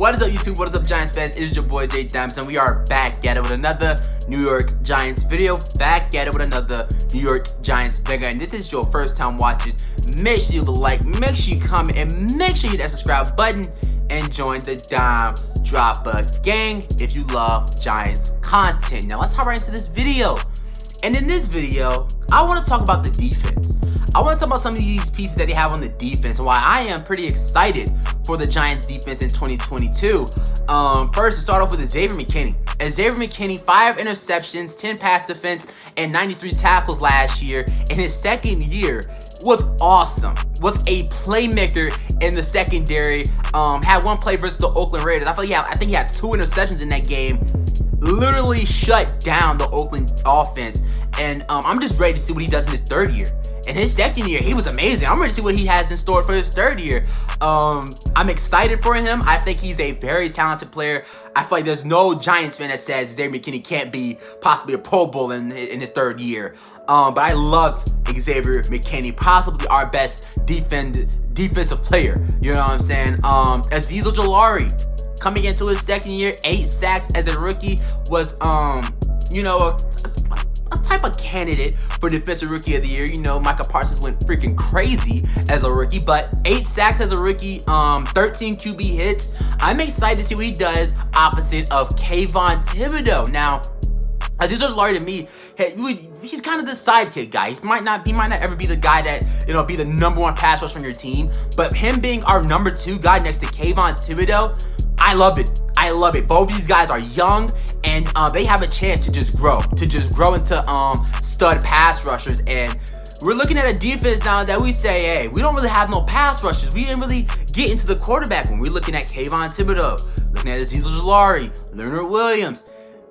What is up, YouTube? What is up, Giants fans? It is your boy Jay Damson. We are back at it with another New York Giants video. Back at it with another New York Giants video. And if this is your first time watching, make sure you leave a like, make sure you comment, and make sure you hit that subscribe button and join the Dime Dropper gang if you love Giants content. Now let's hop right into this video. And in this video, I want to talk about the defense. I want to talk about some of these pieces that they have on the defense and why I am pretty excited for the Giants defense in 2022. First, to start off with Xavier Mckinney. Xavier McKinney, 5 interceptions, 10 pass defense, and 93 tackles last year. In his second year, was awesome. Was a playmaker in the secondary. Had one play versus the Oakland Raiders. I think he had 2 interceptions in that game. Literally shut down the Oakland offense. And I'm just ready to see what he does in his third year. In his second year, he was amazing. I'm ready to see what he has in store for his third year. I'm excited for him. I think he's a very talented player. I feel like there's no Giants fan that says Xavier McKinney can't be possibly a Pro Bowl in his third year. But I love Xavier McKinney, possibly our best defensive player. You know what I'm saying? Azeez Ojulari, coming into his second year, 8 sacks as a rookie, was you know, a type of candidate for Defensive Rookie of the Year. You know, Micah Parsons went freaking crazy as a rookie, but 8 sacks as a rookie, 13 QB hits. I'm excited to see what he does opposite of Kayvon Thibodeaux. Now, Azeez Ojulari to me, he's kind of the sidekick guy. He might not ever be the guy that, you know, be the #1 pass rusher on your team, but him being our #2 guy next to Kayvon Thibodeaux, I love it. I love it. Both of these guys are young, and they have a chance to just grow into stud pass rushers. And we're looking at a defense now that we say, hey, we don't really have no pass rushers. We didn't really get into the quarterback when we're looking at Kayvon Thibodeaux, looking at Azeez Ojulari, Leonard Williams.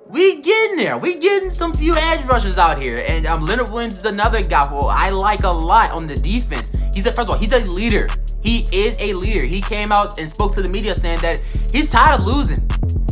We getting there. We getting some few edge rushers out here. And Leonard Williams is another guy who I like a lot on the defense. First of all, he's a leader. He is a leader. He came out and spoke to the media saying that he's tired of losing.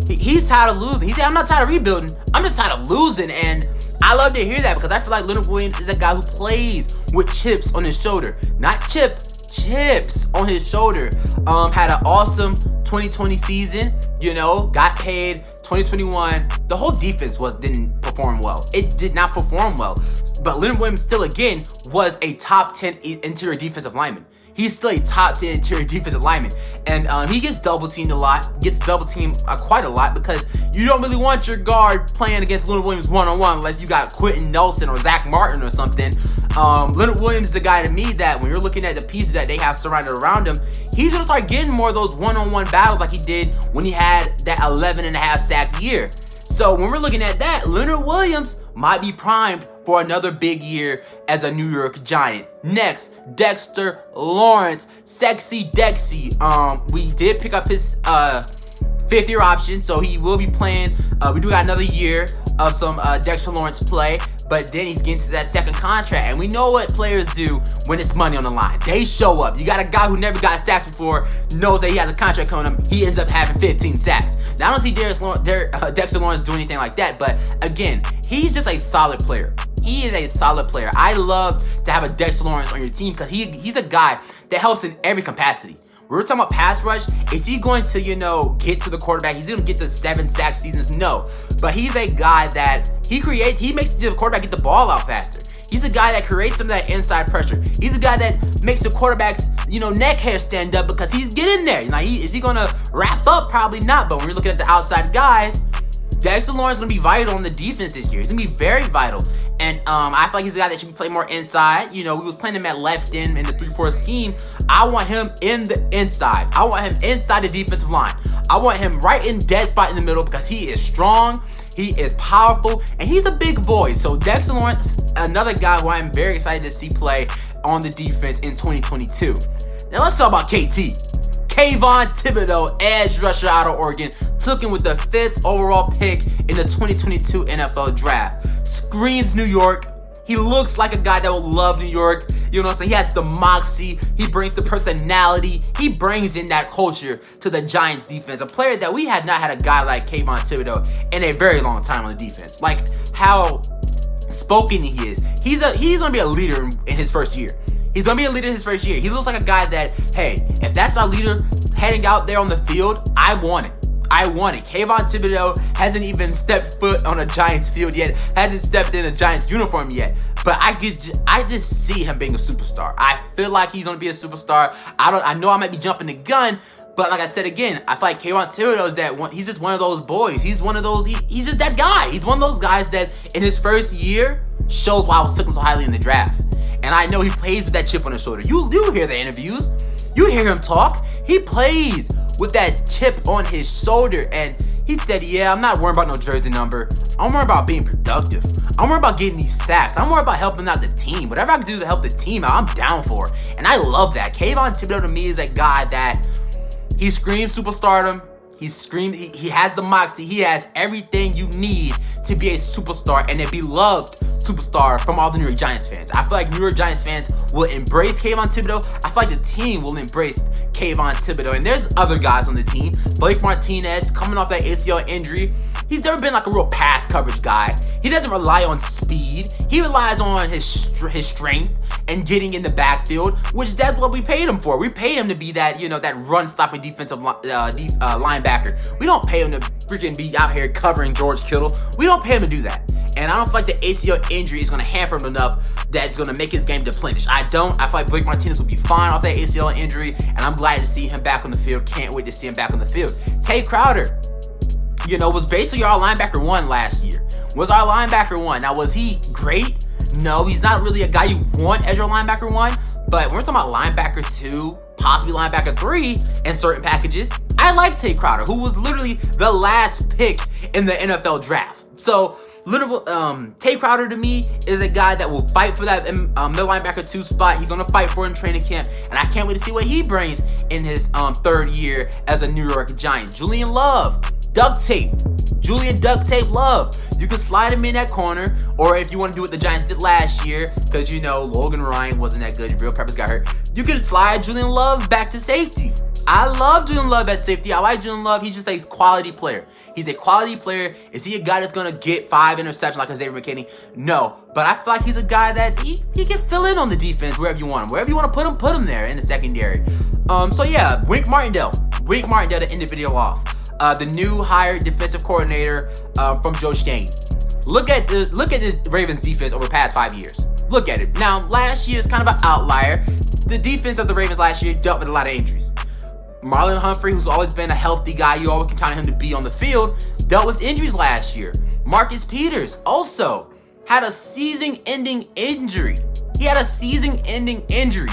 He's tired of losing. He said, I'm not tired of rebuilding. I'm just tired of losing. And I love to hear that because I feel like Leonard Williams is a guy who plays with chips on his shoulder. Not chips on his shoulder. Had an awesome 2020 season. You know, got paid. 2021, the whole defense didn't perform well. It did not perform well. But Leonard Williams still, again, was a top 10 interior defensive lineman. He's still a top 10 interior defensive lineman. And he gets double-teamed a lot. Gets double-teamed quite a lot because you don't really want your guard playing against Leonard Williams one-on-one unless you got Quentin Nelson or Zach Martin or something. Leonard Williams is the guy to me that when you're looking at the pieces that they have surrounded around him, he's going to start getting more of those one-on-one battles like he did when he had that 11.5 sack year. So when we're looking at that, Leonard Williams might be primed for another big year as a New York Giant. Next, Dexter Lawrence, Sexy Dexy. We did pick up his 5th-year option, so he will be playing. We do got another year of some Dexter Lawrence play, but then he's getting to that second contract, and we know what players do when it's money on the line. They show up. You got a guy who never got sacked before, knows that he has a contract coming up. He ends up having 15 sacks. Now, I don't see Dexter Lawrence do anything like that, but again, he's just a solid player. He is a solid player. I love to have a Dexter Lawrence on your team because he's a guy that helps in every capacity. We're talking about pass rush. Is he going to, you know, get to the quarterback? He's going to get to 7 sack seasons? No. But he's a guy that he makes the quarterback get the ball out faster. He's a guy that creates some of that inside pressure. He's a guy that makes the quarterback's, you know, neck hair stand up because he's getting there. Now, is he going to wrap up? Probably not. But when we're looking at the outside guys, Dexter Lawrence is going to be vital on the defense this year. He's going to be very vital. And I feel like he's a guy that should be playing more inside. You know, we was playing him at left in the 3-4 scheme. I want him in the inside. I want him inside the defensive line. I want him right in dead spot in the middle because he is strong, he is powerful, and he's a big boy. So Dexter Lawrence, another guy who I'm very excited to see play on the defense in 2022. Now let's talk about KT. Kayvon Thibodeaux, edge rusher out of Oregon, took him with the 5th overall pick in the 2022 NFL Draft. Screams New York. He looks like a guy that will love New York. You know what I'm saying? He has the moxie. He brings the personality. He brings in that culture to the Giants defense. A player that we have not had a guy like Kayvon Thibodeaux in a very long time on the defense. Like how spoken he is. He's going to be a leader in his first year. He's going to be a leader in his first year. He looks like a guy that, hey, if that's our leader, heading out there on the field, I want it. I want it. Kayvon Thibodeaux hasn't even stepped foot on a Giants field yet, hasn't stepped in a Giants uniform yet. But I just see him being a superstar. I feel like he's gonna be a superstar. I know I might be jumping the gun, but like I said again, I feel like Kayvon Thibodeaux is that one. He's just one of those boys. He's one of those. He's just that guy. He's one of those guys that in his first year shows why I was looking so highly in the draft. And I know he plays with that chip on his shoulder. You hear the interviews. You hear him talk. He plays with that chip on his shoulder, and he said, yeah, I'm not worried about no jersey number. I'm worried about being productive. I'm worried about getting these sacks. I'm worried about helping out the team. Whatever I can do to help the team out, I'm down for it. And I love that. Kayvon Thibodeaux to me is a guy that he screams superstardom. He has the moxie. He has everything you need to be a superstar and a beloved superstar from all the New York Giants fans. I feel like New York Giants fans will embrace Kayvon Thibodeaux. I feel like the team will embrace Kayvon Thibodeaux. And there's other guys on the team. Blake Martinez, coming off that ACL injury. He's never been like a real pass coverage guy. He doesn't rely on speed. He relies on his strength and getting in the backfield, which that's what we paid him for. We paid him to be that, that run-stopping defensive linebacker. We don't pay him to freaking be out here covering George Kittle. We don't pay him to do that. And I don't feel like the ACL injury is going to hamper him enough that it's going to make his game deplenish. I feel like Blake Martinez will be fine off that ACL injury, and I'm glad to see him back on the field. Can't wait to see him back on the field. Tay Crowder, was basically our linebacker one last year. Was our linebacker one. Now, was he great? No, he's not really a guy you want as your linebacker one, but when we're talking about linebacker 2, possibly linebacker 3 in certain packages, I like Tay Crowder, who was literally the last pick in the NFL draft. So, Tay Crowder to me is a guy that will fight for that middle linebacker 2 spot. He's gonna fight for it in training camp, and I can't wait to see what he brings in his third year as a New York Giant. Julian Love, duct tape. Julian duct tape Love. You can slide him in that corner, or if you want to do what the Giants did last year, because Logan Ryan wasn't that good, Real Peppers got hurt. You can slide Julian Love back to safety. I love Julian Love at safety. I like Julian Love. He's just a quality player. He's a quality player. Is he a guy that's going to get 5 interceptions like Xavier Mckinney? No. But I feel like he's a guy that he can fill in on the defense wherever you want him. Wherever you want to put him there in the secondary. So yeah, Wink Martindale to end the video off. The new hired defensive coordinator from Joe Schoen. Look at the Ravens defense over the past 5 years. Look at it. Now, last year is kind of an outlier. The defense of the Ravens last year dealt with a lot of injuries. Marlon Humphrey, who's always been a healthy guy, you always can count on him to be on the field, dealt with injuries last year. Marcus Peters also had a season-ending injury. He had a season-ending injury.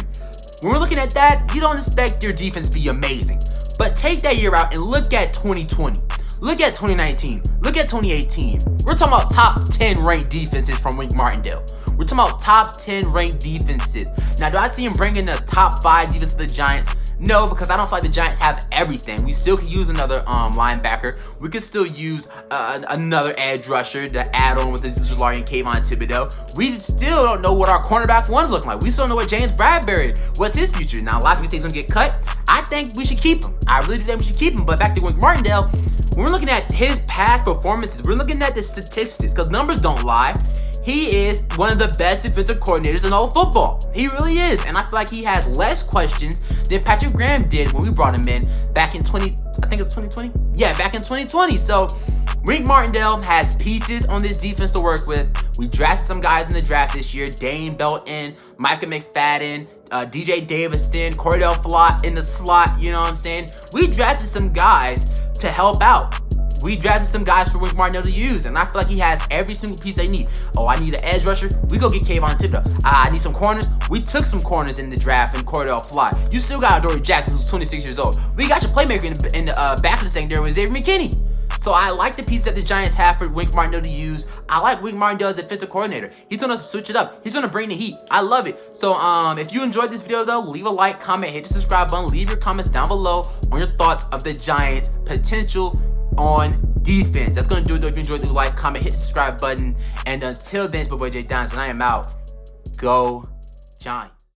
When we're looking at that, you don't expect your defense to be amazing. But take that year out and look at 2020. Look at 2019. Look at 2018. We're talking about top 10 ranked defenses from Wink Martindale. We're talking about top 10 ranked defenses. Now, do I see him bringing the top 5 defense to the Giants? No, because I don't feel like the Giants have everything. We still could use another linebacker. We could still use another edge rusher to add on with this Delaire and Kayvon Thibodeaux. We still don't know what our cornerback one's looking like. We still don't know what James Bradbury, what's his future. Now, a lot of people say he's going to get cut. I think we should keep him. I really do think we should keep him. But back to Wink Martindale, when we're looking at his past performances, we're looking at the statistics, because numbers don't lie. He is one of the best defensive coordinators in all of football. He really is. And I feel like he has less questions than Patrick Graham did when we brought him in back in 2020? Yeah, back in 2020. So Wink Martindale has pieces on this defense to work with. We drafted some guys in the draft this year. Dane Belton, Micah McFadden, DJ Davison, Cordell Flott in the slot. You know what I'm saying? We drafted some guys to help out. We drafted some guys for Wink Martindale to use, and I feel like he has every single piece they need. Oh, I need an edge rusher. We go get Kayvon Thibodeaux. I need some corners. We took some corners in the draft and Cordell Flott. You still got Adoree Jackson, who's 26 years old. We got your playmaker in the back of the secondary with Xavier Mckinney. So I like the piece that the Giants have for Wink Martindale to use. I like Wink Martindale as a defensive coordinator. He's going to switch it up. He's going to bring the heat. I love it. So if you enjoyed this video, though, leave a like, comment, hit the subscribe button. Leave your comments down below on your thoughts of the Giants' potential on defense. That's going to do it, though. If you enjoyed, leave a like, comment, hit the subscribe button. And until then, it's my boy Jay Dimes, and I am out. Go Giants.